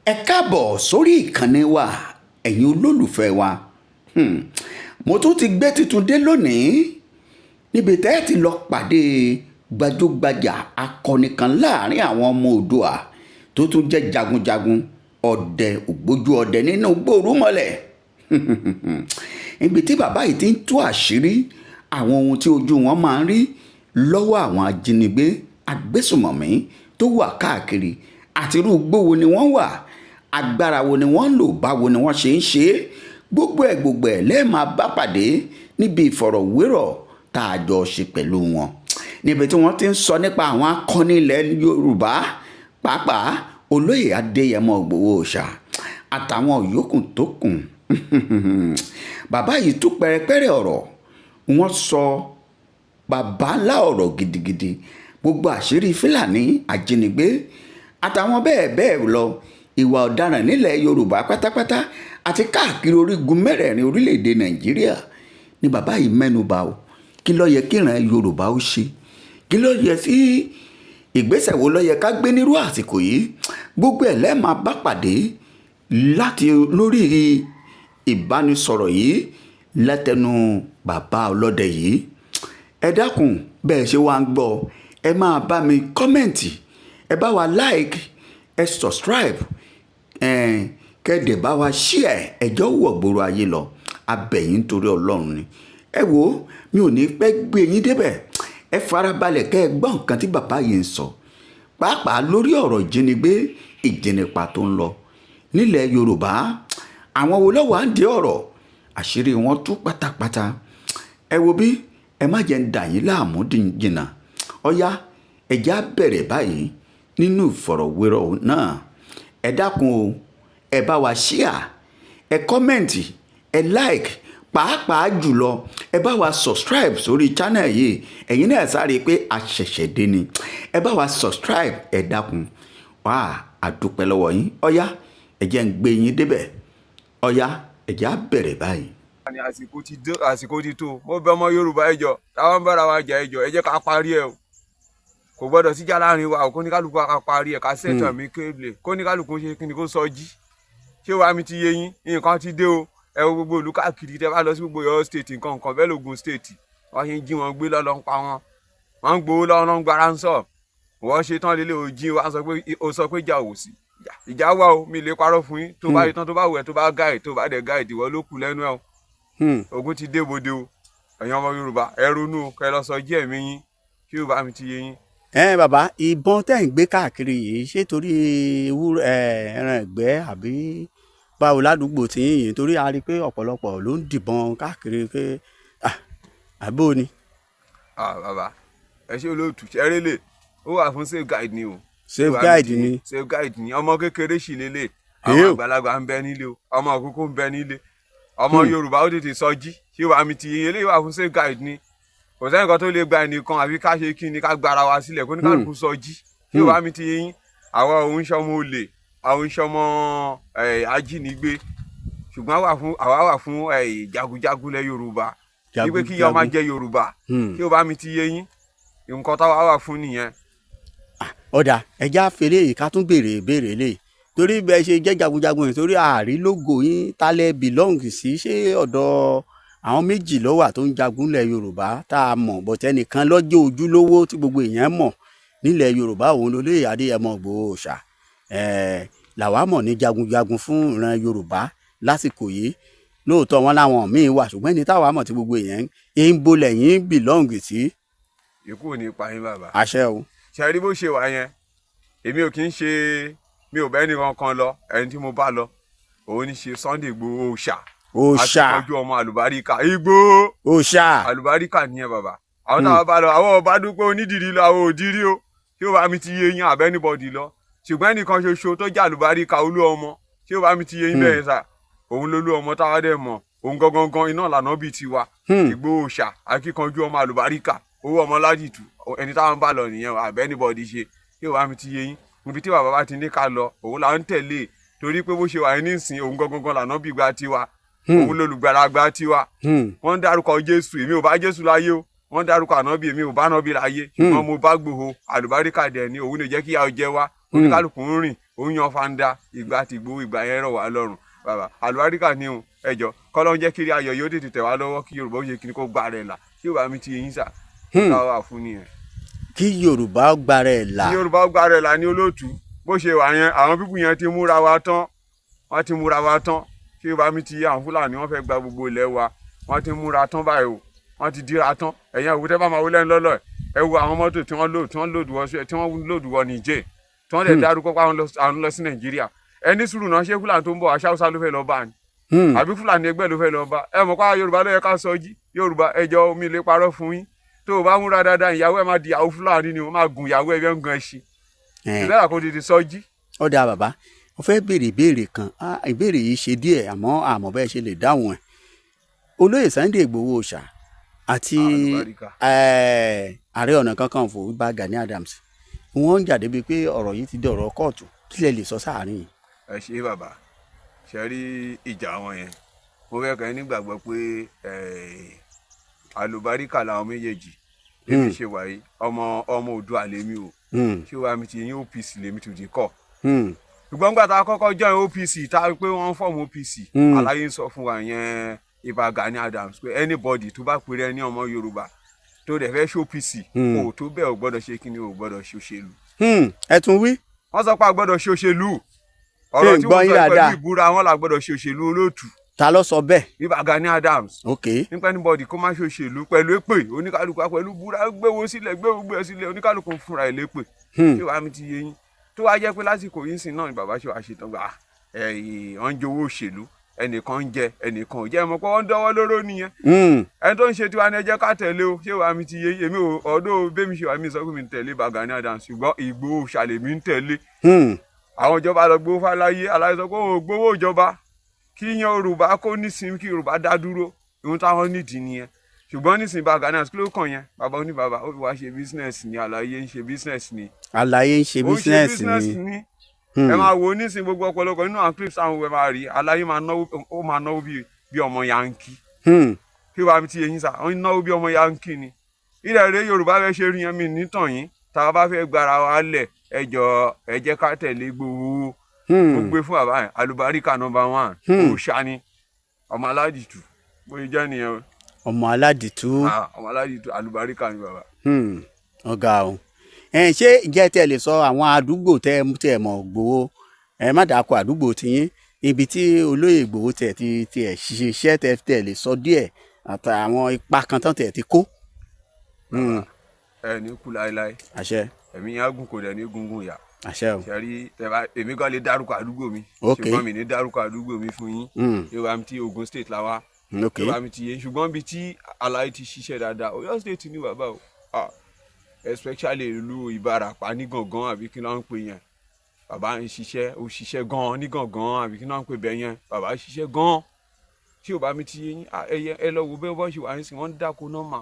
Ẹ káàbọ̀ sórí ìkànnì wa ẹ̀yin olólùfẹ́ wa. Mo tún ti gbé tuntun dé lónìí níbi tẹ́ ẹ ti lọ pàdé gbajúgbajà akọni kan láàrin àwọn ọmọ Oòduà tó tún jẹ́ jagunjagun ọdẹ ògbójú ọdẹ nínú gbòòrùmọ̀lẹ̀. Ibi tí bàbá yìí ti ń tú àṣírí àwọn ohun tí ojú wọn máa ń rí lọ́wọ́ àwọn ajínigbé agbésùmọ̀mí tó wà káàkiri àti irú igbó wo ni wọ́n wà, agbára wo ni wọ́n ń lò, báwo ni wọ́n ṣe ń ṣe é, gbogbo ẹ̀ lẹ́ẹ̀ máa bá pàdé níbi ìfọ̀rọ̀wérọ̀ tá a jọ ṣe pẹ̀lú wọn, níbi tí wọ́n ti ń sọ nípa àwọn akọni ilẹ̀ Yorùbá, pàápàá olóyè Adéyẹmọ Ìgbòho Òòṣà àtàwọn yòókù tó kù. Bàbá yìí tú pẹ̀rẹ̀pẹ̀rẹ̀ ọ̀rọ̀, wọ́n sọ bàbá ńlá ọ̀rọ̀ gidigidi, gbogbo àṣírí Fúlàní ajínigbé àtàwọn bẹ́ẹ̀ lọ, ìwà ọ̀daràn nílẹ̀ Yorùbá pátápátá àti káàkiri orígun mẹ́rẹ̀ẹ̀rin orílẹ̀-èdè Nàìjíríà ni bàbá yìí mẹ́nuba o. Kí ló yẹ kí ìran Yorùbá ó ṣe? Kí ló yẹ sí ìgbésẹ̀ wo ló yẹ ká gbé nírú àsìkò yìí? Gbogbo ẹ̀ lẹ́ẹ̀ máa bá pàdé láti lórí ìbánisọ̀rọ̀ yìí látẹnu bàbá ọlọ́dẹ yìí. Ẹ dákun bẹ́ẹ̀ ṣe wá ń gbọ́, ẹ máa bá mi kọ́mẹ̀ǹtì, ẹ bá wa like, ẹ subscribe, kẹ́dẹ̀ bá wa share, ẹjọ́ wọ̀ gbòòrò ayé lọ, abẹ̀yìn nítorí Ọlọ́run ni. Ẹ wo, mi ò ní pẹ́ gbé yín débẹ̀, ẹ farabalẹ̀ kẹ́ ẹ gbọ́ nǹkan tí bàbá yìí ń sọ, pàápàá lórí ọ̀rọ̀ ìjínigbé ìjínipa tó ń lọ nílẹ̀ Yorùbá. Àwọn wo ló wà ń di ọ̀rọ̀, àṣírí wọn tú pátápátá. Ẹ wo bí, ẹ má jẹ́ ń dà yín láàmú jìnnà. Ọ̀yá ẹ̀já bẹ̀rẹ̀ báyìí nínú ìfọ̀rọ̀wérọ̀ náà. Ẹ dákun o, ẹ bá wa share, ẹ kọ́mẹ̀ǹtì, ẹ like, pàápàá jùlọ ẹ bá wa subscribe sórí channel yìí. Ẹ̀yin náà sáré pé a ṣẹ̀ṣẹ̀ dé ni, ẹ bá wa subscribe, ẹ dákun. Wá àdúpẹ́ lọ́wọ́ yín. Ọ̀yá ẹ jẹ́ ń gbé yín débẹ̀. Ọ̀yá ẹ̀já bẹ̀rẹ̀ báyìí. Àsìkò ti tó, mo bẹ̀ ọmọ Yorùbá ẹ jọ̀ọ́, táwọn ń bára wa jà ẹ jọ̀ọ́, ẹ jẹ́ ká parí ẹ o. Kò gbọ́dọ̀ síjà láàrin wa o, kóníkálùkù ká parí ẹ, ká sẹ̀tàn mi kéble, kóníkálùkù ṣe kí ni kó sọ jí. Ṣé wàá mi ti yé yín? Nǹkan ti dé o. Ẹ wo gbogbo ìlú káàkiri, tẹ bá lọ sí gbogbo Ọ̀yọ́ state nǹkan bẹ́ẹ̀ l'Ògùn state, wọ́n ṣe ń jí wọn gbé lọ́lọ́ ń pa wọn, wọ́n ń gbowó lọ́wọ́ ń gbára ń sọ̀. Wọ́n ṣe tán lélẹ̀ òjì wa sọ pé ìjà ò sí. Ìjà wà o, mi lè parọ́ fún yín. Tó bá yí tán, tó bá wẹ̀, tó bá gáì, tó bá dẹ̀ gáì, ìdìwọ́ ló kù lẹ́nu ẹ̀ o. Ogun ti dé bodè o. Ẹ̀yin ọmọ Yorùbá ẹ ronú o, kẹ́ lọ sọ jí ẹ̀mí yín kí Yorùbá mi ti yé yín. Bàbá, ìbọn tẹ́ ń gbé káàkiri yìí ṣé torí ẹran ẹ̀gbẹ́ àbí báwo ládùúgbò tí yìnyín? Torí a rí i pé ọ̀pọ̀lọpọ̀ ló ń dìbọn káàkiri pé àbó ni. Bàbá ẹ ṣe olóòtú ṣẹ́rẹ́lẹ̀ ó wà fún safeguide ni o. Safeguide ni. Safeguide ni, ọmọ kékeré sì lélẹ̀, àwọn àgbàlagbà ń bẹ nílé o, ọmọ òkúkú ń bẹ nílé. Ọmọ Yorùbá ó tètè sọ jí, ṣé wàá mi ti yé eléyìí wà fún safeguide ni. Kò sẹ́yìn kan tó lè gba ẹnìkan àbí ká ṣe kí ni ká gbára wa sílẹ̀ kó ní kálukú sọ jí. Ṣé wàá mi ti yé yín? Àwa òun ṣọmọ olè, àwọn ìṣọmọ ajínigbé, ṣùgbọ́n àwa wà fún jagunjagun lẹ Yorùbá, wípé kí yọ máa jẹ Yorùbá. Ṣé wàá mi ti yé yín? Nǹkan táwa wà fún nìyẹn. Ọ̀dà ẹja fèrè yìí ká tún béèrè ìbéèrè lè, torí bẹ́ẹ̀ ṣe jẹ́ jagunjagun yìí, torí ààrí lógo yín tálẹ̀ belong sí, ṣé ọ̀dọ̀ àwọn méjì ló wà tó ń jagun nílẹ̀ Yorùbá tá a mọ̀, bọ̀tẹ́ nìkan lọ́jọ́ ojúlówó tí gbogbo èèyàn mọ̀ nílẹ̀ Yorùbá, òun lolóyè Adéyẹmọ Ìgbòho Òòṣà. Làwa mọ̀ ní jagunjagun fún ìran Yorùbá lásìkò yìí. Lóòótọ́ wọn láwọn míì wà, ṣùgbọ́n ẹni táwa mọ̀ tí gbogbo èèyàn ń bolẹ̀ yín belong sí. Ikú ò ní pa yín bàbá. Àṣẹ o. Ṣe rí bó ṣe wà yẹn, èmi ò kì í ṣe, mi ò bẹ́ẹ̀ nìkan kan lọ, ẹni tí mo bá lọ òun ní ṣe Sunday Ìgbòho Òòṣà. Òòṣà àtìkọjú ọmọ àlùbáríkà Ìgbòho Òòṣà àlùbáríkà nìyẹn bàbá. Àwọn táwọn bá lọ, àwọn ọba dúpẹ́ onídìrí lọ, àwọn òdìrí o, tí ó bá mi ti yé yín àbẹ́ anybody lọ. Ṣùgbọ́n ẹnìkan ṣoṣo tó jẹ́ àlùbáríkà olú ọmọ, tí ó bá mi ti yé yín bẹ́ẹ̀ sà, òun lolú ọmọ táwa dẹ̀ mọ̀, òun gangan iná lànà bíi tiwa. Ìgbòho Òòṣà akíkanjú ọmọ àlùbáríkà, owó ọmọ ládìtú, ẹni táwọn bá lọ nìyẹn àbẹ́ anybody ṣe, tí ó bá mi ti yé yín. Ibi tí bàbá bá ti ní ká lọ, òun là ń tẹ̀lé, torí pé bó ṣe wà ní ìsìn, òun gangan lànà bíi gba tiwa. Òun lolùgbàlagbà tiwa. Wọ́n ń dárúkọ Jésù, èmi ò bá Jésù láyé o. Wọ́n ń dárúkọ ànábì, èmi ò bá ànábì láyé. Ṣùgbọ́n mo bá Ìgbòho àlùbáríkà dẹ̀ ni, òun lè jẹ́ kí ìyà jẹ wá. Oníkálùkù ń rìn, ó yan fanda ìgbà tí gbowó ìgbà yẹn rọ̀ wá lọ́rùn bàbá àlùbáríkà ni o ẹjọ kọ́lọ́ ń jẹ́ kiri ayọ̀ yóò tètè tẹ̀ wá lọ́wọ́ kí Yorùbá ó ṣe kíni kó gbà rẹ̀ là kí Yorùbá mi ti yín sà ká wà fún nìyẹn. kí Yorùbá gbára ẹ̀ là. kí Yorùbá ó gbà rẹ̀ là ní olóòtú bó ṣe wà yẹn àwọn pípù yẹn ti múra wa tán wọ́n ti múra wa tán kí Yorùbá mi ti yí àwọn Fúlàní wọ́n fẹ́ gba gbogbo ilẹ̀ wa wọ́n ti múra tán báyìí o wọ́n ti dira tán ẹ̀yin òwúrẹ́ bá máa wọlé lọ́lọ́ ẹ wo àwọn mọ́tò tí wọ́n lòdù wọ Níjẹ̀ tí wọ́n lè dárúkọ pé àwọn lọ sí Nàìjíríà ẹni sùúrù náà ṣé Fúlàní tó ń bọ̀ aṣáúsá ló fẹ́ lọ bá ni àbí Fúlàní ẹgbẹ́ ló fẹ́ lọ bá ẹ mọ̀ pé Yorùbá ló yẹ ká sọ jí Yorùbá ẹjọ́ mi lè parọ́ fún yín tó o bá múra dáadáa ìyàwó ẹ máa di ìyàwó Fúlàní ni o máa gun ìyàwó ẹ bí ẹ ń gan ẹṣin ìlera kò tètè sọ jí. ó dáa bàbá mo fẹ́ béèrè ìbéèrè kan ìbéèrè yìí ṣe díẹ̀ àmọ́ bẹ́ẹ̀ ṣe lè dáhùn ẹ̀ olóyè Sunday Igboho Òòṣà àti Ààrẹ Ọ̀nà Kakanfò Ìbà Gani Adams wọ́n ń jà débi pé ọ̀rọ̀ yìí ti di ọ̀rọ̀ kóòtù kí lẹ lè sọ sáàárín yìí. ẹ ṣe bàbá ṣe rí ìjà wọn yẹn mo fẹ́ kẹ́ nígbàgbọ́ pé àlùbáríkà làwọn méjèèjì bí ṣe wà yìí ọmọ Oòduà lèmi o ṣé wàá mi ti yín OPC lèmi tó di kọ́ ṣùgbọ́n gbà tá a kọ́kọ́ join OPC tá a pé wọ́n fọ́ọ̀mù OPC àlàyé ń sọ fún wa yẹn Ìbà Gani Adams pé anybody tó bá pèrè ní ọmọ Yorùbá tó dẹ̀ fẹ́ ṣe OPC kò tó bẹ́ẹ̀ ò gbọ́dọ̀ ṣe kíni ò gbọ́dọ̀ ṣe òṣèlú. ẹ tún wí. wọ́n sọ pé a gbọ́dọ̀ ṣe òṣèlú ọ̀rọ̀ tí wọ́n sọ pẹ̀lú ìbúra wọn là gbọ́dọ̀ ṣe òṣèlú olóòtú. ta ló sọ bẹ́ẹ̀. Ìbà Gani Adams. ok. nípa anybody kó má ṣe òṣèlú pẹ̀lú èpè oníkálukú pẹ̀lú búra gbéwó sílẹ̀ oníkálukú fúnra ẹ̀ lépè. ṣé wàá mi ti yé yín tó wá jẹ́ pé lásìkò yìí sìn náà ni bàbá ṣe wàá ṣetán gbà wọ́n ń jowó òṣèlú ẹnìkan ń jẹ ẹnìkan ò jẹ mọ pé wọ́n ń dọ́wọ́ lóró nìyẹn ẹni tó ń ṣe tiwa ni ẹ jẹ́ ká tẹ̀lé o ṣé wàá mi ti yé èmi ò ọdún bẹ́mi ṣe wà mí sọ pé mi ń tẹ̀lé Ìbà Gani Adams ṣùgbọ́n Ìgbòho ṣàlẹ̀ mi ń tẹ̀lé àwọn ìjọba lọ gbowó fáláyé aláyé sọ pé òun ò gbowó ìjọba kí yan Yorùbá kó nísìnyí kí Yorùbá dá dúró ohun táwọn nídìí nìyẹn ṣùgbọ́n nísìnyí Ìbà Gani Adams kí ló kàn yẹn bàbá oníbàbá ó fi wá ṣe business ni àlàyé ń ṣe business ni. àlàyé ń ṣe business ni. ẹ máa wo nísìnyí gbogbo ọ̀pọ̀lọpọ̀ nínú àwọn clips àwọn ẹ máa rí àlàyé máa náwó bí ọmọ yankee kí wàá ti yẹn sá wọn náwó bí ọmọ yankee ni ilẹ̀ rẹ̀ Yorùbá fẹ́ ṣe rí yẹn mi nítàn yín tá a bá fẹ́ gbára wa lẹ̀ ẹ jẹ́ ká tẹ̀lé Ìgbòho ó gbé fún bàbá yẹn àlùbáríkà #1 Òòṣà ni ọmọ aládìtú bóyá jẹ́ nìyẹn. ọmọ aládìtú. ọmọ aládìtú àlùbáríkà ni bàbá. ọ̀gá o ṣé ìjẹ́ tẹ́ lè sọ àwọn àdúgbò tẹ́ ẹ mọ̀ Ìgbòho ẹ má dàkọ àdúgbò tiyín ibi tí olóyè Ìgbòho tẹ̀ ti ẹ̀ ṣiṣẹ́ tẹ́ lè sọ díẹ̀ àtàwọn ipa kan tán tẹ̀ ti kó. ẹ ní kú láéláé. àṣẹ. ẹ̀mí yẹn á gùn kò dẹ̀ ní gungun yà. àṣẹ o. sẹ́rí èmi kan lè dárúkọ àdúgbò mi. ok ṣùgbọ́n mi ní dárúkọ àdúgbò mi fún yín. Yorùbá mi ti Ògùn state la wá. ok Yorùbá mi ti yé ṣùgbọ́n ibi tí àlàyé ti ṣiṣẹ́ dáadáa Ọ̀yọ́ state ní bàbá o especially ìlú Ìbàràpá ní Gàngán àbí kí ló ń pè yẹn bàbá ń ṣiṣẹ́ ó ṣiṣẹ́ gan-an ní Gàngán àbí kí ló ń pè bẹ́ẹ̀ yẹn bàbá ṣiṣẹ́ gan-an tí Yorùbá mi ti yé yín ẹ lọ wo bẹ́ẹ̀ bọ́ ṣe wà ní sìn wọ́n ń dáko nọ́mà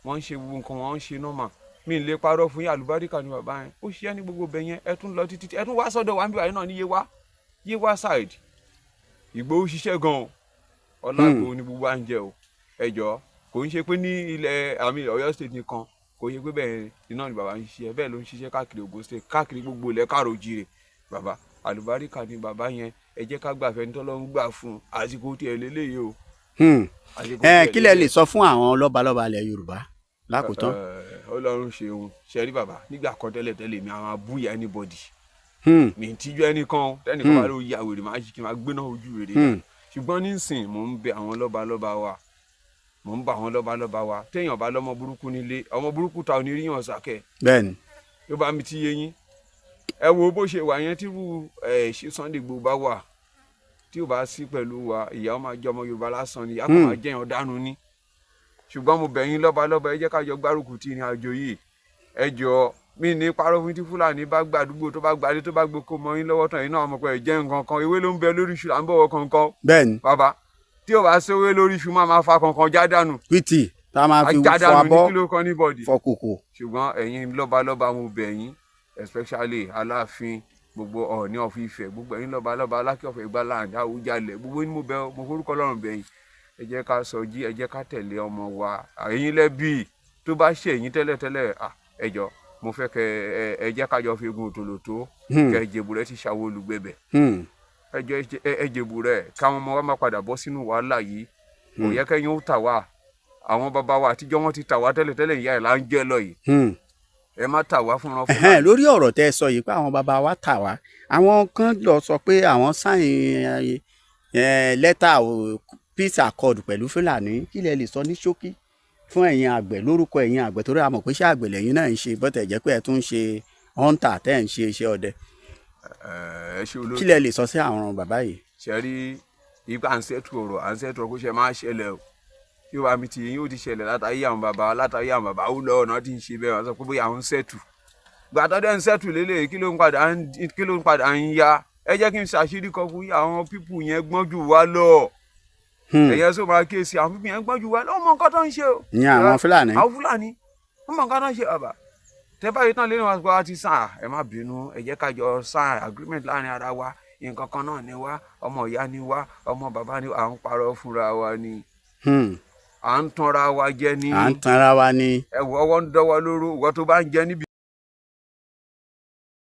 wọ́n ń ṣe gbogbo nǹkan wọ́n ń ṣe nọ́mà mi lè parọ́ fún yín àlùbáríkà ni bàbá yẹn ó ṣiṣẹ́ ní gbogbo bẹ́ẹ̀ yẹn ẹ tún lọ títí ẹ tún wá sọ́dọ̀ wá ń bí wàyí náà ní Yewa side Ìgbòho ṣiṣẹ́ gan-an Ọlágbòho ni gbogbo à ń jẹ o ẹ jọ kò ń ṣe pé ní ilẹ̀ àmì Ọ̀yọ́ state nìkan kò yẹ pé bẹ́ẹ̀ iná ni bàbá ń ṣiṣẹ́ bẹ́ẹ̀ ló ń ṣiṣẹ́ káàkiri Ògùn state káàkiri gbogbo ilẹ̀ káàró jíire bàbá àlùbáríkà ni bàbá yẹn ẹ jẹ́ ká gbàfẹ́ ní tọ́lọ́ ń gbà fún àsìkò tiẹ̀ lélẹ́yìí o. kí lẹ lè sọ fún àwọn lọ́balọ́ba ilẹ̀ Yorùbá lákòótán. Ọlọ́run ṣeun ṣe rí bàbá nígbà kan tẹ́lẹ̀ mi àwọn abúyà anybody mi ń tíjú ẹnìkan tẹ́nìkan bá ló ya wèrè máa kí n máa gbéná ojú wèrè ṣùgbọ́n nísìn mò ń bẹ àwọn lọ́balọ́ba wa mò ń bá àwọn lọ́balọ́ba wa téèyàn bá lọ́mọ burúkú nílé ọmọ burúkú ta oníríyàn sàkẹ́. bẹ́ẹ̀ni. ló bá mi ti yé yín ẹ wo bó ṣe wà yẹn tírú ṣe Sunday Igboho bá wà tí ò bá sí pẹ̀lú wa ìyá ọmọ àjọ ọmọ Yorùbá lásán ni ìyá kan máa jẹyàn dànù ni ṣùgbọ́n mo bẹ̀ yín lọ́balọ́ba ẹ jẹ́ ká jọ gbárùkù tí ìrìn àjò yìí ẹ jọ mí ní parọ́ fún tí Fúlàní bá gbàdúgbò tó bá gbadé tó bá gboko mọ́ yín lọ́wọ́ tán yín náà mọ̀ pé ẹ jẹ́ nǹkan kan ewé ló ń bẹ lórí iṣu là ń bọ̀wọ̀ kankan. bẹ́ẹ̀ni. bàbá tí ò bá sówé lórí iṣu máa fa kankan já dànù. pìtì tá a máa fi fọ abọ́ àjàdànù ní kí ló kọ́ ní bọ̀dì. fọ kòkò. ṣùgbọ́n ẹ̀yin lọ́balọ́ba mo bẹ̀ yín especially Aláàfin gbogbo Ọọ̀ni of Ifẹ̀ gbogbo ẹ̀yin lọ́balọ́ba Alákẹ́ of Ẹ̀gbá land Àwùjalẹ̀ gbogbo ní mo forúkọ Ọlọ́run bẹ̀ yín ẹ jẹ́ ká sọjí ẹ jẹ́ ká tẹ̀lé ọmọ wa ẹ̀yin lẹ́bí tó bá ṣe ẹ̀yin tẹ́lẹ̀tẹ́lẹ̀ ẹ jọ mo fẹ́ kẹ ẹ jẹ́ kájọ fi egun òtòlótó kẹ Èjìbùrẹ́ ti ṣàwọ olùgbẹ̀bẹ̀ ẹjọ́ Èjìbùrẹ́ káwọn ọmọ wa má padà bọ́ sínú wàhálà yìí kò yẹ kẹ́yìn ó tà wá àwọn bàbá wa àtijọ́ wọn ti tà wá tẹ́lẹ̀tẹ́lẹ̀ ìyá ẹ̀ là ń jẹ́ lọ yìí ẹ má tà wá fúnra fúnra. lórí ọ̀rọ̀ tẹ́ ẹ sọ yìí pé àwọn bàbá wa tà wá àwọn kan lọ sọ pé àwọn sáìn lẹ́tà peace accord pẹ̀lú Fúlàní kí lẹ lè sọ ní ṣókí fún ẹ̀yin àgbẹ̀ lórúkọ ẹ̀yin àgbẹ̀ torí a mọ̀ pé iṣẹ́ àgbẹ̀ lẹ́yìn náà ń ṣe bọ́tẹ̀ jẹ́ pé ẹ tún ń ṣe hunter tẹ́ ẹ̀ ń ṣe iṣẹ́ ọdẹ kí lẹ lè sọ sí àwọn bàbá yìí. ṣe rí ipa à ń ṣètò ọ̀rọ̀ kó ṣe máa ṣẹlẹ̀ o tí wàá mi ti yín ó ti ṣẹlẹ̀ látàrí àwọn bàbá ó lọ ọ̀nà tí ń ṣe bẹ́ẹ̀ wọ́n sọ pé bóyá àwọn ń ṣètò gbàtọ́ dẹ́ ń ṣètò lélẹ̀ kí ló ń padà ń ya ẹ jẹ́ kí n ṣàṣírí kan fún yín àwọn pípù yẹn gbọ́n jù wá lọ ẹ̀yẹ sọ máa kíyèsí àwọn pípù yẹn gbọ́n jù wá lọ ọmọ nǹkan tó ń ṣe o. ní àwọn Fúlàní wọ́n mọ nǹkan tó ń ṣe bàbá tẹ báyìí tán lẹ́nu wa ti sàn ẹ má bínú ẹ jẹ́ ká jọ sign agreement láàrin ara wa nǹkan kan náà ni wá ọmọ ìyá ni wá ọmọ bàbá ni à ń parọ́ fúnra wa ni à ń tanra wa jẹ ni ẹ wọ ọwọ́ ń dọ́wọ́ lóró ìwọ tó bá ń jẹ níbi.